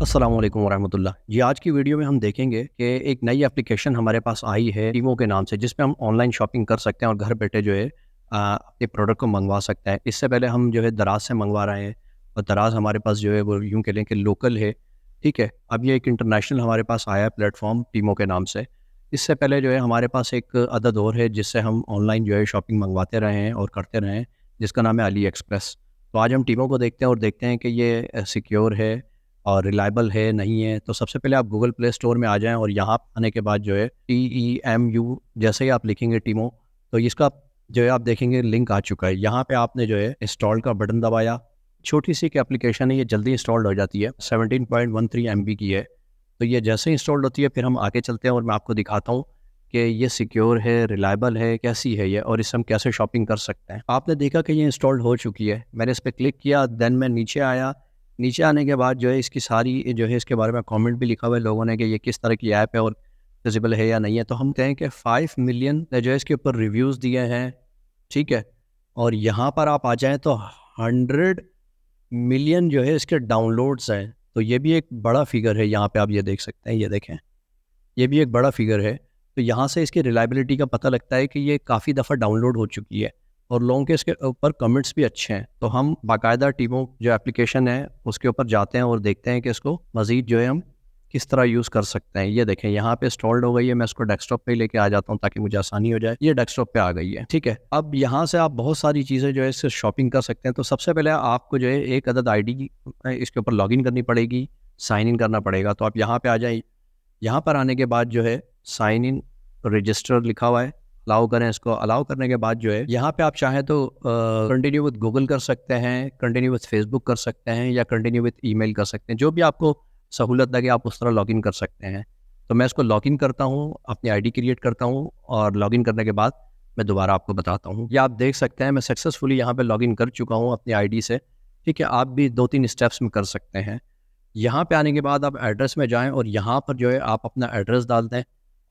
अस्सलाम वालेकुम वरहमतुल्लाह। जी, आज की वीडियो में हम देखेंगे कि एक नई एप्लीकेशन हमारे पास आई है टीमो के नाम से, जिसमें हम ऑनलाइन शॉपिंग कर सकते हैं और घर बैठे जो है अपने प्रोडक्ट को मंगवा सकते हैं। इससे पहले हम जो है दराज से मंगवा रहे हैं और दराज हमारे पास जो है वो यूँ कह लें कि लोकल है, ठीक है। अब ये एक इंटरनेशनल हमारे पास आया है प्लेटफॉर्म टीमो के नाम से। इससे पहले जो है हमारे पास एक अदद और है जिससे हम ऑनलाइन जो है शॉपिंग मंगवाते रहे हैं और करते रहे हैं, जिसका नाम है अली एक्सप्रेस। तो आज हम टीमो को देखते हैं और देखते हैं कि ये सिक्योर है और रिलायबल है, नहीं है। तो सबसे पहले आप गूगल प्ले स्टोर में आ जाएँ और यहाँ आने के बाद जो है TEMU जैसे ही आप लिखेंगे टीमो, तो इसका जो है आप देखेंगे लिंक आ चुका है। यहाँ पे आपने जो है इंस्टॉल का बटन दबाया, छोटी-सी एक एप्लीकेशन है, ये जल्दी इंस्टॉल्ड हो जाती है, 17.13 MB की है। तो ये जैसे इंस्टॉल्ड होती है फिर हम आगे चलते हैं और मैं आपको दिखाता हूँ कि ये सिक्योर है, रिलायबल है, कैसी है ये और इससे हम कैसे शॉपिंग कर सकते हैं। आपने देखा कि ये इंस्टॉल्ड हो चुकी है, मैंने इस पे क्लिक किया, देन मैं नीचे आया। नीचे आने के बाद जो है इसकी सारी जो है इसके बारे में कमेंट भी लिखा हुआ है लोगों ने कि ये किस तरह की ऐप है और फिजिबल है या नहीं है। तो हम कहें कि 5 मिलियन ने जो है इसके ऊपर रिव्यूज़ दिए हैं, ठीक है। और यहाँ पर आप आ जाएँ तो 100 मिलियन जो है इसके डाउनलोड्स हैं। तो ये भी एक बड़ा फिगर है, यहाँ पे आप ये देख सकते हैं, ये देखें, ये भी एक बड़ा फिगर है। तो यहाँ से इसकी रिलायबिलिटी का पता लगता है कि ये काफ़ी दफ़ा डाउनलोड हो चुकी है और लोगों के इसके ऊपर कमेंट्स भी अच्छे हैं। तो हम बाकायदा टीमों जो एप्लीकेशन है उसके ऊपर जाते हैं और देखते हैं कि इसको मज़ीद जो है हम किस तरह यूज़ कर सकते हैं। ये देखें यहाँ पे इंस्टॉल्ड हो गई है, मैं इसको डेस्कटॉप पे लेके आ जाता हूँ ताकि मुझे आसानी हो जाए। ये डेस्कटॉप पे आ गई है, ठीक है। अब यहाँ से आप बहुत सारी चीज़ें जो है इससे शॉपिंग कर सकते हैं। तो सबसे पहले आपको जो है एक अदद ID की इसके ऊपर लॉगिन करनी पड़ेगी, साइन इन करना पड़ेगा। तो आप यहाँ पे आ जाए, यहाँ पर आने के बाद जो है साइन इन रजिस्टर लिखा हुआ है, अलाउ करें इसको। अलाउ करने के बाद जो है यहाँ पे आप चाहें तो कंटिन्यू विद गूगल कर सकते हैं, कंटिन्यू विद फेसबुक कर सकते हैं या कंटिन्यू विद ईमेल कर सकते हैं, जो भी आपको सहूलत लगे आप उस तरह लॉगिन कर सकते हैं। तो मैं इसको लॉगिन करता हूँ, अपनी ID क्रिएट करता हूँ और लॉगिन करने के बाद मैं दोबारा आपको बताता हूँ। ये आप देख सकते हैं मैं सक्सेसफुली यहाँ पे लॉगिन कर चुका हूँ अपनी ID से, ठीक है। आप भी 2-3 स्टेप्स में कर सकते हैं। यहाँ पे आने के बाद आप एड्रेस में जाएँ और यहाँ पर जो है आप अपना एड्रेस डाल दें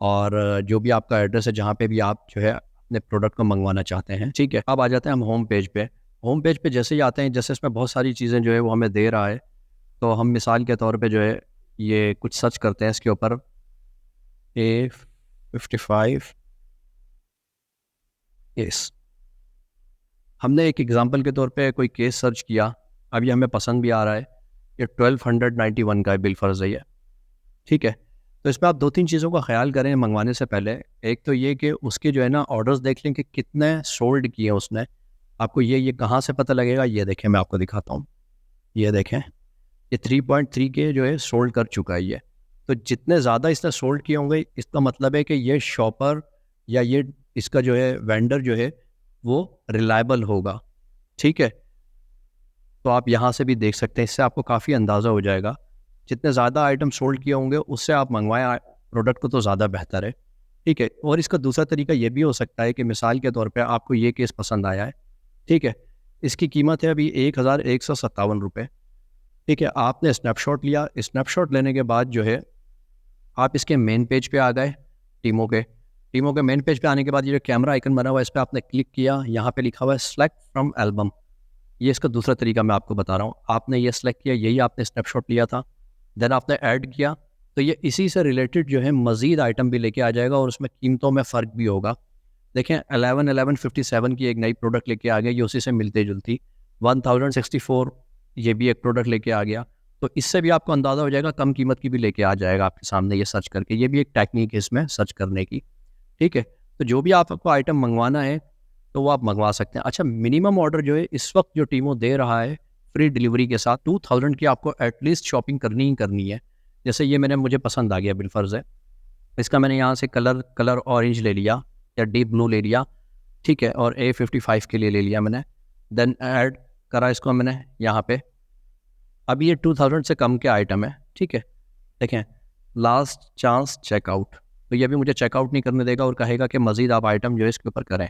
और जो भी आपका एड्रेस है जहाँ पे भी आप जो है अपने प्रोडक्ट को मंगवाना चाहते हैं, ठीक है। अब आ जाते हैं हम होम पेज पे। होम पेज पे जैसे ही आते हैं, जैसे इसमें बहुत सारी चीज़ें जो है वो हमें दे रहा है, तो हम मिसाल के तौर पे जो है ये कुछ सर्च करते हैं इसके ऊपर, A55 केस। हमने एक एग्जांपल के तौर पे कोई केस सर्च किया, अब ये हमें पसंद भी आ रहा है, ये 1291 का है बिल फ़र्ज़ है ये, ठीक है। तो इसमें आप 2-3 चीज़ों का ख़्याल करें मंगवाने से पहले। एक तो ये कि उसके जो है ना ऑर्डर्स देख लें कि कितने सोल्ड किए हैं उसने। आपको ये कहाँ से पता लगेगा, ये देखें मैं आपको दिखाता हूँ। ये देखें, ये 3.3 के जो है सोल्ड कर चुका है ये। तो जितने ज़्यादा इसने सोल्ड किए होंगे इसका मतलब है कि ये शॉपर या ये इसका जो है वेंडर जो है वो रिलायबल होगा, ठीक है। तो आप यहाँ से भी देख सकते हैं, इससे आपको काफ़ी अंदाज़ा हो जाएगा। जितने ज़्यादा आइटम सोल्ड किए होंगे उससे आप मंगवाएं प्रोडक्ट को तो ज़्यादा बेहतर है, ठीक है। और इसका दूसरा तरीका ये भी हो सकता है कि मिसाल के तौर पे आपको ये केस पसंद आया है, ठीक है। इसकी कीमत है अभी 1157 रुपये, ठीक है। आपने स्नैपशॉट लिया, स्नैपशॉट लेने के बाद जो है आप इसके मेन पेज पे आ गए टीमो के मेन पेज पे आने के बाद ये जो कैमरा आइकन बना हुआ है इस पर आपने क्लिक किया, यहाँ पे लिखा हुआ है सेलेक्ट फ्रॉम एल्बम। ये इसका दूसरा तरीका मैं आपको बता रहा हूँ। आपने ये सेलेक्ट किया, यही आपने स्नैपशॉट लिया था, देन आपने ऐड किया, तो ये इसी से रिलेटेड जो है मज़ीद आइटम भी लेके आ जाएगा और उसमें कीमतों में फ़र्क भी होगा। देखें 1157 की एक नई प्रोडक्ट लेके आ गया, ये उसी से मिलती जुलती 1064 ये भी एक प्रोडक्ट लेके आ गया। तो इससे भी आपको अंदाज़ा हो जाएगा, कम कीमत की भी लेके आ जाएगा आपके सामने ये सर्च करके। ये भी एक टेक्निक है इसमें सर्च करने की, ठीक है। तो जो भी आपको आइटम मंगवाना है तो वो आप मंगवा सकते हैं। अच्छा, मिनिमम ऑर्डर जो है इस वक्त जो टीमो दे रहा है फ्री डिलीवरी के साथ 2000 की आपको एटलीस्ट शॉपिंग करनी ही करनी है। जैसे ये मुझे पसंद आ गया बिलफर्ज है, इसका मैंने यहाँ से कलर ऑरेंज ले लिया या डीप ब्लू ले लिया, ठीक है। और A55 के लिए ले लिया मैंने, देन ऐड करा इसको मैंने यहाँ पे। अब ये 2000 से कम के आइटम है, ठीक है। देखें लास्ट चांस चेकआउट, तो ये भी मुझे चेकआउट नहीं करने देगा और कहेगा कि मज़ीद आप आइटम जो है इसके ऊपर करें।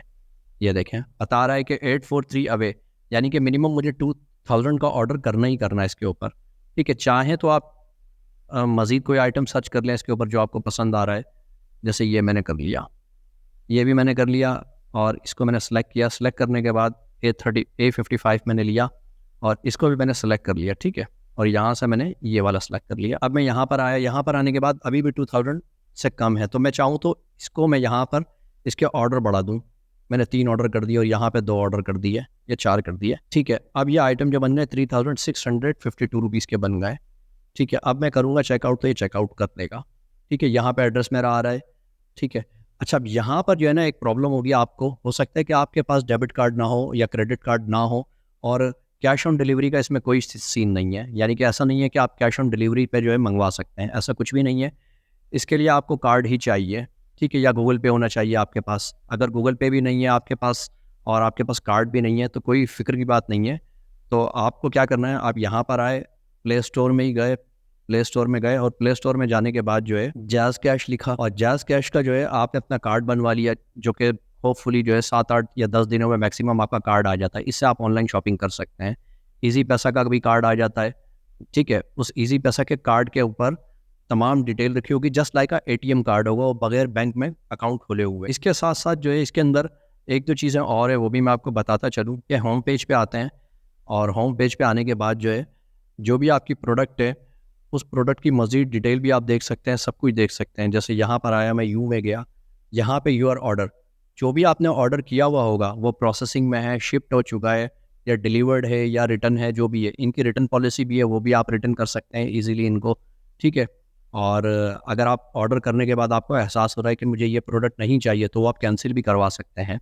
ये देखें बता रहा है कि 843 अवे, यानी कि मिनिमम मुझे 2000 का ऑर्डर करना ही करना है इसके ऊपर, ठीक है। चाहें तो आप मज़ीद कोई आइटम सर्च कर लें इसके ऊपर जो आपको पसंद आ रहा है। जैसे ये मैंने कर लिया, ये भी मैंने कर लिया और इसको मैंने सेलेक्ट किया। सेलेक्ट करने के बाद A55 मैंने लिया और इसको भी मैंने सेलेक्ट कर लिया, ठीक है। और यहाँ से मैंने ये वाला सेलेक्ट कर लिया। अब मैं यहाँ पर आया, यहाँ पर आने के बाद अभी भी 2000 से कम है, तो मैं चाहूँ तो इसको मैं यहाँ पर इसके ऑर्डर बढ़ा दूँ। मैंने 3 ऑर्डर कर दिए और यहाँ पे 2 ऑर्डर कर दिए या 4 कर दिए, ठीक है। अब ये आइटम जो बन गए 3652 रुपीज़ के बन गए, ठीक है। अब मैं करूँगा चेकआउट, तो ये चेकआउट कर देगा, ठीक है। यहाँ पे एड्रेस मेरा आ रहा है, ठीक है। अच्छा, अब यहाँ पर जो है ना एक प्रॉब्लम होगी आपको, हो सकता है कि आपके पास डेबिट कार्ड ना हो या क्रेडिट कार्ड ना हो, और कैश ऑन डिलीवरी का इसमें कोई सीन नहीं है, यानी कि ऐसा नहीं है कि आप कैश ऑन डिलीवरी पे जो है मंगवा सकते हैं, ऐसा कुछ भी नहीं है। इसके लिए आपको कार्ड ही चाहिए, ठीक है, या गूगल पे होना चाहिए आपके पास। अगर गूगल पे भी नहीं है आपके पास और आपके पास कार्ड भी नहीं है तो कोई फ़िक्र की बात नहीं है। तो आपको क्या करना है, आप यहाँ पर आए, प्ले स्टोर में ही गए, प्ले स्टोर में गए और प्ले स्टोर में जाने के बाद जो है जैज़ कैश लिखा, और जैज़ कैश का जो है आपने अपना कार्ड बनवा लिया, जो कि होपफुली जो है 7-8 या 10 दिनों में मैक्सिमम आपका कार्ड आ जाता है। इससे आप ऑनलाइन शॉपिंग कर सकते हैं। ईज़ी पैसा का भी कार्ड आ जाता है, ठीक है। उस ईज़ी पैसा के कार्ड के ऊपर तमाम डिटेल रखी होगी, जस्ट लाइक एटीएम कार्ड होगा, वो बगैर बैंक में अकाउंट खोले हुए। इसके साथ साथ जो है इसके अंदर एक दो चीज़ें और है, वो भी मैं आपको बताता चलूँ कि होम पेज पे आते हैं, और होम पेज पे आने के बाद जो है जो भी आपकी प्रोडक्ट है उस प्रोडक्ट की मज़ीद डिटेल भी आप देख सकते हैं, सब कुछ देख सकते हैं। जैसे यहाँ पर आया, मैं यू में गया, यहाँ पे योर ऑर्डर, जो भी आपने ऑर्डर किया हुआ होगा वो प्रोसेसिंग में है, शिफ्ट हो चुका है या डिलीवर्ड है या रिटर्न है, जो भी है। इनकी रिटर्न पॉलिसी भी है, वो भी आप रिटर्न कर सकते हैं ईजिली इनको, ठीक है। और अगर आप ऑर्डर करने के बाद आपको एहसास हो रहा है कि मुझे ये प्रोडक्ट नहीं चाहिए, तो वो आप कैंसिल भी करवा सकते हैं।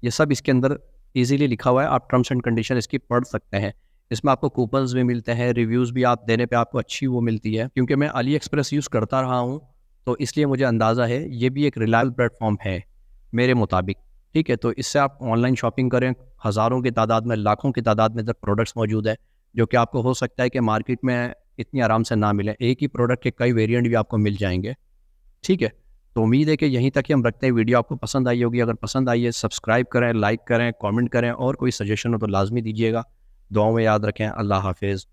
ये सब इसके अंदर ईजिली लिखा हुआ है, आप टर्म्स एंड कंडीशन इसकी पढ़ सकते हैं। इसमें आपको कूपन्स भी मिलते हैं, रिव्यूज़ भी आप देने पे आपको अच्छी वो मिलती है। क्योंकि मैं अली एक्सप्रेस यूज़ करता रहा हूँ, तो इसलिए मुझे अंदाज़ा है ये भी एक रिलायबल प्लेटफॉर्म है मेरे मुताबिक, ठीक है। तो इससे आप ऑनलाइन शॉपिंग करें, हज़ारों की तादाद में, लाखों की तादाद में इधर प्रोडक्ट्स मौजूद है, जो कि आपको हो सकता है कि मार्केट में इतनी आराम से ना मिलें। एक ही प्रोडक्ट के कई वेरिएंट भी आपको मिल जाएंगे, ठीक है। तो उम्मीद है कि यहीं तक ही हम रखते हैं। वीडियो आपको पसंद आई होगी, अगर पसंद आई है सब्सक्राइब करें, लाइक करें, कमेंट करें, और कोई सजेशन हो तो लाजमी दीजिएगा। दुआओं में याद रखें। अल्लाह हाफिज़।